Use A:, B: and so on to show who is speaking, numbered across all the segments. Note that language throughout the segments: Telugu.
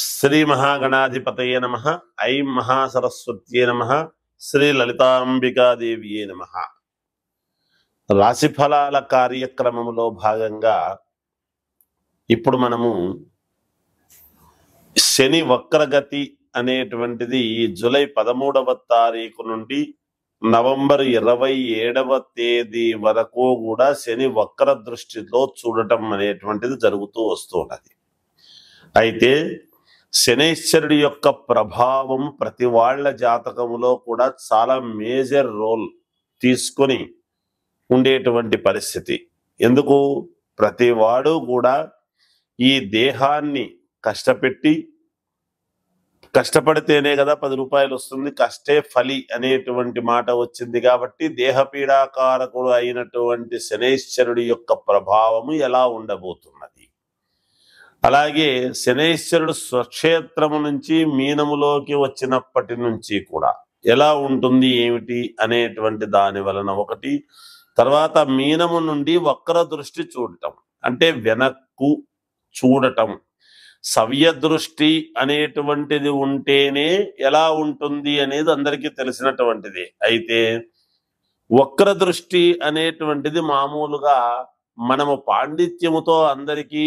A: శ్రీ మహాగణాధిపతయే నమః. ఐం మహాసరస్వత్యే నమః. శ్రీ లలితాంబికాదేవియే నమః. రాశిఫలాల కార్యక్రమంలో భాగంగా ఇప్పుడు మనము శని వక్రగతి అనేటువంటిది జూలై 13వ తారీఖు నుండి నవంబర్ 27వ తేదీ వరకు కూడా శని వక్ర దృష్టిలో చూడటం అనేటువంటిది జరుగుతూ వస్తున్నది. అయితే శనైశ్వరుడి యొక్క ప్రభావం ప్రతి వాళ్ళ జాతకములో కూడా చాలా మేజర్ రోల్ తీసుకొని ఉండేటువంటి పరిస్థితి. ఎందుకు? ప్రతివాడు కూడా ఈ దేహాన్ని కష్టపడితేనే కదా 10 రూపాయలు వస్తుంది, కష్టే ఫలి అనేటువంటి మాట వచ్చింది. కాబట్టి దేహపీడాకారకుడు అయినటువంటి శనైశ్వరుడి యొక్క ప్రభావము ఎలా ఉండబోతున్నది, అలాగే శనైశ్వరుడు స్వక్షేత్రము నుంచి మీనములోకి వచ్చినప్పటి నుంచి కూడా ఎలా ఉంటుంది ఏమిటి అనేటువంటి దాని వలన ఒకటి, తర్వాత మీనము నుండి వక్ర దృష్టి చూడటం అంటే వెనక్కు చూడటం, సవ్య దృష్టి అనేటువంటిది ఉంటేనే ఎలా ఉంటుంది అనేది అందరికీ తెలిసినటువంటిది. అయితే వక్ర దృష్టి అనేటువంటిది మామూలుగా మనము పాండిత్యముతో అందరికీ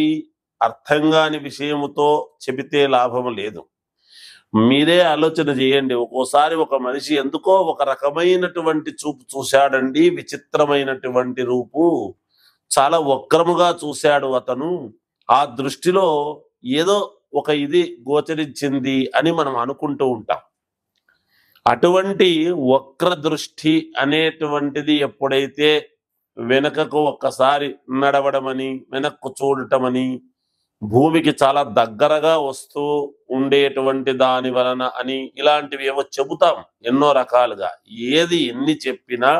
A: అర్థం కాని విషయముతో చెబితే లాభము లేదు. మీరే ఆలోచన చేయండి. ఒక్కోసారి ఒక మనిషి ఎందుకో ఒక రకమైనటువంటి చూపు చూశాడండి, విచిత్రమైనటువంటి రూపు, చాలా వక్రముగా చూశాడు అతను, ఆ దృష్టిలో ఏదో ఒక ఇది గోచరించింది అని మనం అనుకుంటూ ఉంటాం. అటువంటి వక్ర దృష్టి అనేటువంటిది ఎప్పుడైతే వెనకకు ఒక్కసారి నడవడమని, వెనక్కు చూడటమని, భూమికి చాలా దగ్గరగా వస్తూ ఉండేటువంటి దాని వలన అని ఇలాంటివి ఏవో చెబుతాం ఎన్నో రకాలుగా. ఏది ఎన్ని చెప్పినా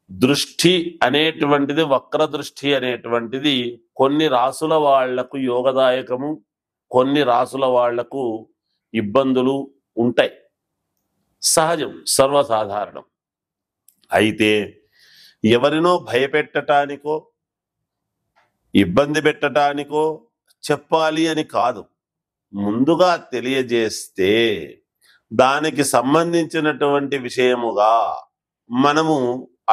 A: దృష్టి అనేటువంటిది, వక్ర దృష్టి అనేటువంటిది కొన్ని రాసుల వాళ్లకు యోగదాయకము, కొన్ని రాసుల వాళ్లకు ఇబ్బందులు ఉంటాయి. సహజం, సర్వసాధారణం. అయితే ఎవరినో భయపెట్టడానికో ఇబ్బంది పెట్టడానికో చెప్పాలి అని కాదు, ముందుగా తెలియజేస్తే దానికి సంబంధించినటువంటి విషయముగా మనము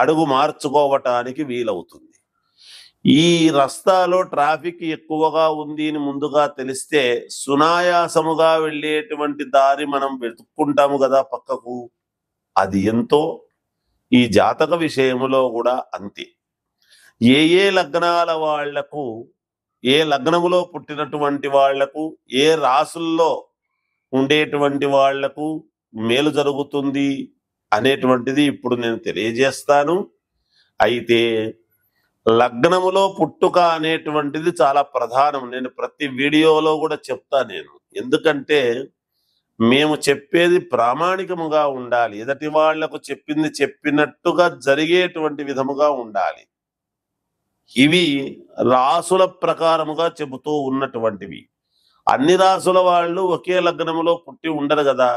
A: అడుగు మార్చుకోవటానికి వీలవుతుంది. ఈ రస్తాలో ట్రాఫిక్ ఎక్కువగా ఉంది అని ముందుగా తెలిస్తే సునాయాసముగా వెళ్ళేటువంటి దారి మనం వెతుక్కుంటాము కదా పక్కకు. అది ఎంతో ఈ జాతక విషయములో కూడా అంతే. ఏ లగ్నాల వాళ్లకు, ఏ లగ్నములో పుట్టినటువంటి వాళ్లకు, ఏ రాసుల్లో ఉండేటువంటి వాళ్లకు మేలు జరుగుతుంది అనేటువంటిది ఇప్పుడు నేను తెలియజేస్తాను. అయితే లగ్నములో పుట్టుక అనేటువంటిది చాలా ప్రధానం. నేను ప్రతి వీడియోలో కూడా చెప్తా నేను. ఎందుకంటే మేము చెప్పేది ప్రామాణికముగా ఉండాలి, ఎదటి వాళ్లకు చెప్పింది చెప్పినట్టుగా జరిగేటువంటి విధముగా ఉండాలి. ఇవి రాసుల ప్రకారముగా చెబుతూ ఉన్నటువంటివి. అన్ని రాసుల వాళ్ళు ఒకే లగ్నములో పుట్టి ఉండరు కదా,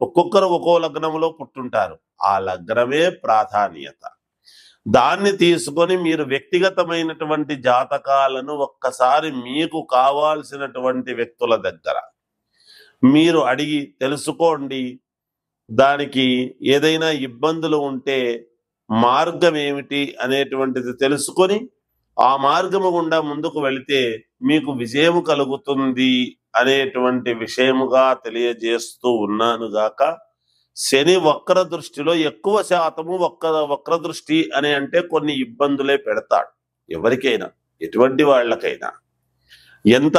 A: ఒక్కొక్కరు ఒక్కో లగ్నములో పుట్టుంటారు. ఆ లగ్నమే ప్రాధాన్యత. దాన్ని తీసుకొని మీరు వ్యక్తిగతమైనటువంటి జాతకాలను ఒక్కసారి మీకు కావాల్సినటువంటి వ్యక్తుల దగ్గర మీరు అడిగి తెలుసుకోండి. దానికి ఏదైనా ఇబ్బందులు ఉంటే మార్గం ఏమిటి అనేటువంటిది తెలుసుకొని ఆ మార్గము గుండా ముందుకు వెళితే మీకు విజయము కలుగుతుంది అనేటువంటి విషయముగా తెలియజేస్తూ ఉన్నాను గాక. శని వక్ర దృష్టిలో ఎక్కువ శాతము వక్ర దృష్టి అని అంటే కొన్ని ఇబ్బందులే పెడతాడు ఎవరికైనా, ఎటువంటి వాళ్ళకైనా. ఎంత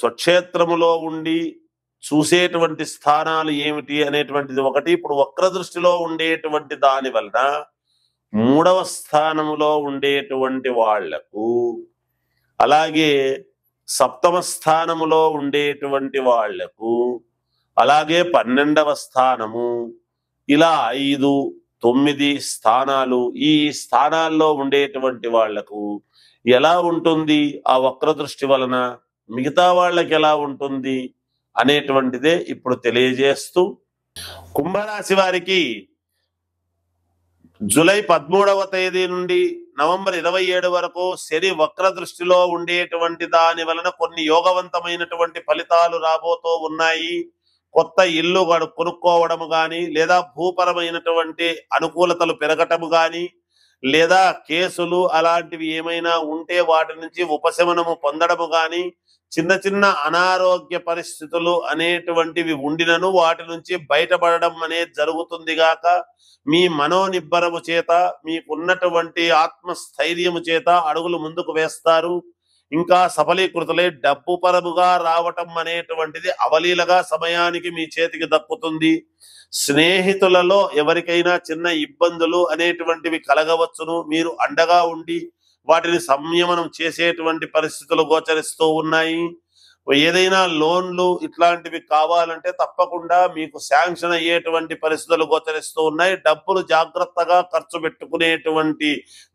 A: స్వక్షేత్రములో ఉండి చూసేటువంటి స్థానాలు ఏమిటి అనేటువంటిది ఒకటి. ఇప్పుడు వక్ర దృష్టిలో ఉండేటువంటి దాని వలన 3వ స్థానములో ఉండేటువంటి వాళ్లకు, అలాగే 7వ స్థానములో ఉండేటువంటి వాళ్లకు, అలాగే 12వ స్థానము, ఇలా 5, 9 స్థానాలు, ఈ స్థానాల్లో ఉండేటువంటి వాళ్లకు ఎలా ఉంటుంది ఆ వక్ర దృష్టి వలన, మిగతా వాళ్ళకి ఎలా ఉంటుంది అనేటువంటిదే ఇప్పుడు తెలియజేస్తూ, కుంభరాశి వారికి జూలై 13వ తేదీ నుండి నవంబర్ 27 వరకు శని వక్ర దృష్టిలో ఉండేటువంటి దాని వలన కొన్ని యోగవంతమైనటువంటి ఫలితాలు రాబోతూ ఉన్నాయి. కొత్త ఇల్లు కొనుక్కోవడము కానీ, లేదా భూపరమైనటువంటి అనుకూలతలు పెరగటము కానీ, లేదా కేసులు అలాంటివి ఏమైనా ఉంటే వాటి నుంచి ఉపశమనము పొందడము కానీ, చిన్న చిన్న అనారోగ్య పరిస్థితులు అనేటువంటివి ఉండినను వాటి నుంచి బయటపడడం అనేది జరుగుతుంది గాక, మీ మనోనిబ్బరము చేత, మీకున్నటువంటి ఆత్మస్థైర్యము చేత అడుగులు ముందుకు వేస్తారు. ఇంకా సఫలీకృతులై డబ్బు పరముగా రావటం అనేటువంటిది అవలీలగా సమయానికి మీ చేతికి దక్కుతుంది. స్నేహితులలో ఎవరికైనా చిన్న ఇబ్బందులు అనేటువంటివి కలగవచ్చును. మీరు అండగా ఉండి వాటిని సంయమనం చేసేటువంటి పరిస్థితులు గోచరిస్తూ ఉన్నాయి. ఏదైనా లోన్లు ఇట్లాంటివి కావాలంటే తప్పకుండా మీకు శాంక్షన్ అయ్యేటువంటి పరిస్థితులు గోచరిస్తూ ఉన్నాయి. డబ్బులు జాగ్రత్తగా ఖర్చు పెట్టుకునేటువంటి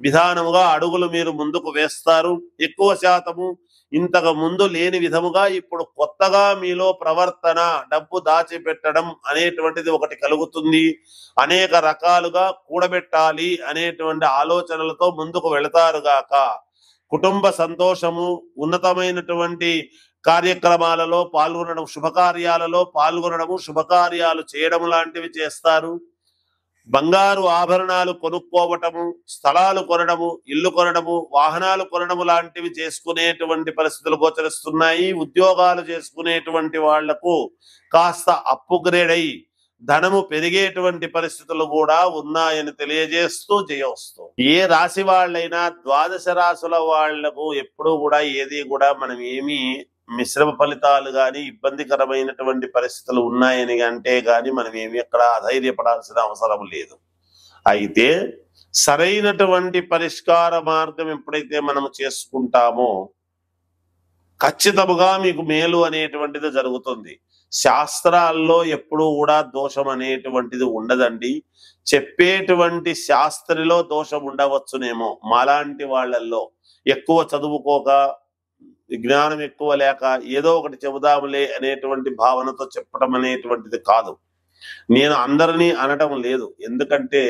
A: విధానముగా అడుగులు మీరు ముందుకు వేస్తారు. ఎక్కువ శాతము ఇంతకు ముందు లేని విధముగా ఇప్పుడు కొత్తగా మీలో ప్రవర్తన, డబ్బు దాచిపెట్టడం అనేటువంటిది ఒకటి కలుగుతుంది. అనేక రకాలుగా కూడబెట్టాలి అనేటువంటి ఆలోచనలతో ముందుకు వెళతారు గాక, కుటుంబ సంతోషము, ఉన్నతమైనటువంటి కార్యక్రమాలలో పాల్గొనడం, శుభకార్యాలలో పాల్గొనడము, శుభకార్యాలు చేయడం లాంటివి చేస్తారు. బంగారు ఆభరణాలు కొనుక్కోవటము, స్థలాలు కొనడము, ఇల్లు కొనడము, వాహనాలు కొనడము లాంటివి చేసుకునేటువంటి పరిస్థితులు గోచరిస్తున్నాయి. ఉద్యోగాలు చేసుకునేటువంటి వాళ్లకు కాస్త అప్గ్రేడ్ అయి ధనము పెరిగేటువంటి పరిస్థితులు కూడా ఉన్నాయని తెలియజేస్తూ జయోస్తూ. ఏ రాశి వాళ్ళైనా ద్వాదశ రాశుల వాళ్లకు ఎప్పుడూ కూడా ఏది కూడా మనం ఏమీ మిశ్రమ ఫలితాలు కానీ, ఇబ్బందికరమైనటువంటి పరిస్థితులు ఉన్నాయని అంటే గాని మనం ఏమి ఎక్కడ అధైర్యపడాల్సిన అవసరం లేదు. అయితే సరైనటువంటి పరిష్కార మార్గం ఎప్పుడైతే మనం చేసుకుంటామో ఖచ్చితంగా మీకు మేలు అనేటువంటిది జరుగుతుంది. శాస్త్రాల్లో ఎప్పుడూ కూడా దోషం అనేటువంటిది ఉండదండి. చెప్పేటువంటి శాస్త్రిలో దోషం ఉండవచ్చునేమో, మాలాంటి వాళ్ళల్లో ఎక్కువ చదువుకోక, జ్ఞానం ఎక్కువ లేక ఏదో ఒకటి చెబుదాములే అనేటువంటి భావనతో చెప్పడం అనేటువంటిది కాదు. నేను అందరినీ అనటం లేదు, ఎందుకంటే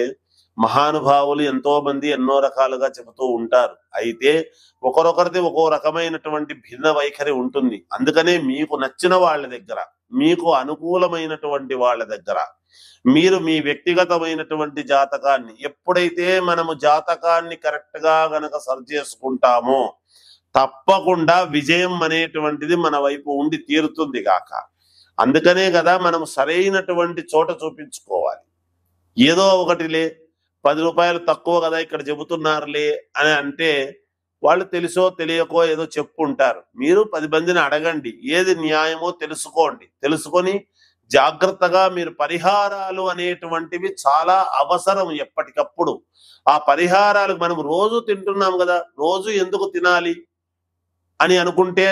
A: మహానుభావులు ఎంతో మంది ఎన్నో రకాలుగా చెబుతూ ఉంటారు. అయితే ఒకరొకరిది ఒక్కో రకమైనటువంటి భిన్న వైఖరి ఉంటుంది. అందుకనే మీకు నచ్చిన వాళ్ళ దగ్గర, మీకు అనుకూలమైనటువంటి వాళ్ళ దగ్గర మీరు మీ వ్యక్తిగతమైనటువంటి జాతకాన్ని, ఎప్పుడైతే మనము జాతకాన్ని కరెక్ట్ గా గనక సరి చేసుకుంటామో తప్పకుండా విజయం అనేటువంటిది మన వైపు ఉండి తీరుతుంది గాక. అందుకనే కదా మనం సరైనటువంటి చోట చూపించుకోవాలి. ఏదో ఒకటిలే 10 రూపాయలు తక్కువ కదా ఇక్కడ చెబుతున్నారులే అని అంటే వాళ్ళు తెలుసో తెలియకో ఏదో చెప్పుంటారు. మీరు 10 మందిని అడగండి, ఏది న్యాయమో తెలుసుకోండి. తెలుసుకొని జాగ్రత్తగా మీరు పరిహారాలు అనేటువంటివి చాలా అవసరం ఎప్పటికప్పుడు. ఆ పరిహారాలు మనం రోజు తింటున్నాం కదా, రోజు ఎందుకు తినాలి అని అనుకుంటే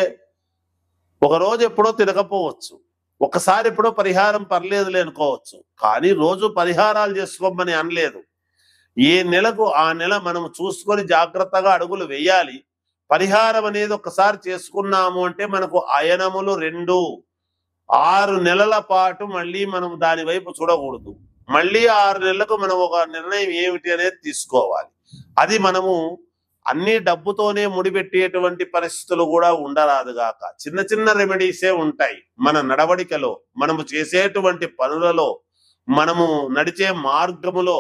A: ఒక రోజు ఎప్పుడో తినకపోవచ్చు, ఒకసారి ఎప్పుడో పరిహారం పర్లేదులే అనుకోవచ్చు. కానీ రోజు పరిహారాలు చేసుకోమని అనలేదు. ఏ నెలకు ఆ నెల మనం చూసుకొని జాగ్రత్తగా అడుగులు వేయాలి. పరిహారం అనేది ఒకసారి చేసుకున్నాము అంటే మనకు అయనములు 2 6 నెలల పాటు మళ్ళీ మనం దాని వైపు చూడకూడదు. మళ్ళీ 6 నెలలకు మనం ఒక నిర్ణయం ఏమిటి అనేది తీసుకోవాలి. అది మనము అన్ని డబ్బుతోనే ముడిపెట్టేటువంటి పరిస్థితులు కూడా ఉండరాదుగాక. చిన్న చిన్న రెమెడీసే ఉంటాయి మన నడవడికలో, మనము చేసేటువంటి పనులలో, మనము నడిచే మార్గములో.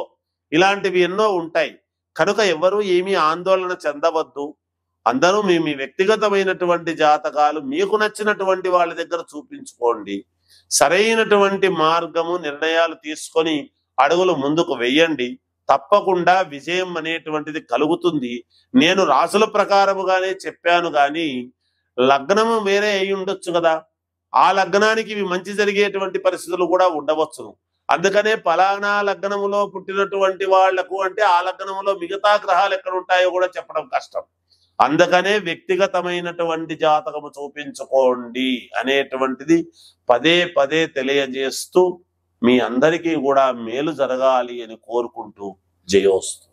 A: ఇలాంటివి ఎన్నో ఉంటాయి. కనుక ఎవరు ఏమీ ఆందోళన చెందవద్దు. అందరూ మీ వ్యక్తిగతమైనటువంటి జాతకాలు మీకు నచ్చినటువంటి వాళ్ళ దగ్గర చూపించుకోండి. సరైనటువంటి మార్గము, నిర్ణయాలు తీసుకొని అడుగులు ముందుకు వెయ్యండి. తప్పకుండా విజయం అనేటువంటిది కలుగుతుంది. నేను రాసుల ప్రకారముగానే చెప్పాను కానీ లగ్నము వేరే అయి ఉండొచ్చు కదా, ఆ లగ్నానికి ఇవి మంచి జరిగేటువంటి పరిస్థితులు కూడా ఉండవచ్చును. అందుకనే ఫలానా లగ్నములో పుట్టినటువంటి వాళ్లకు అంటే ఆ లగ్నములో మిగతా గ్రహాలు ఎక్కడ ఉంటాయో కూడా చెప్పడం కష్టం. అందుకనే వ్యక్తిగతమైనటువంటి జాతకము చూపించుకోండి అనేటువంటిది పదే పదే తెలియజేస్తూ మీ అందరికీ కూడా మేలు జరగాలి అని కోరుకుంటూ జయోస్తు.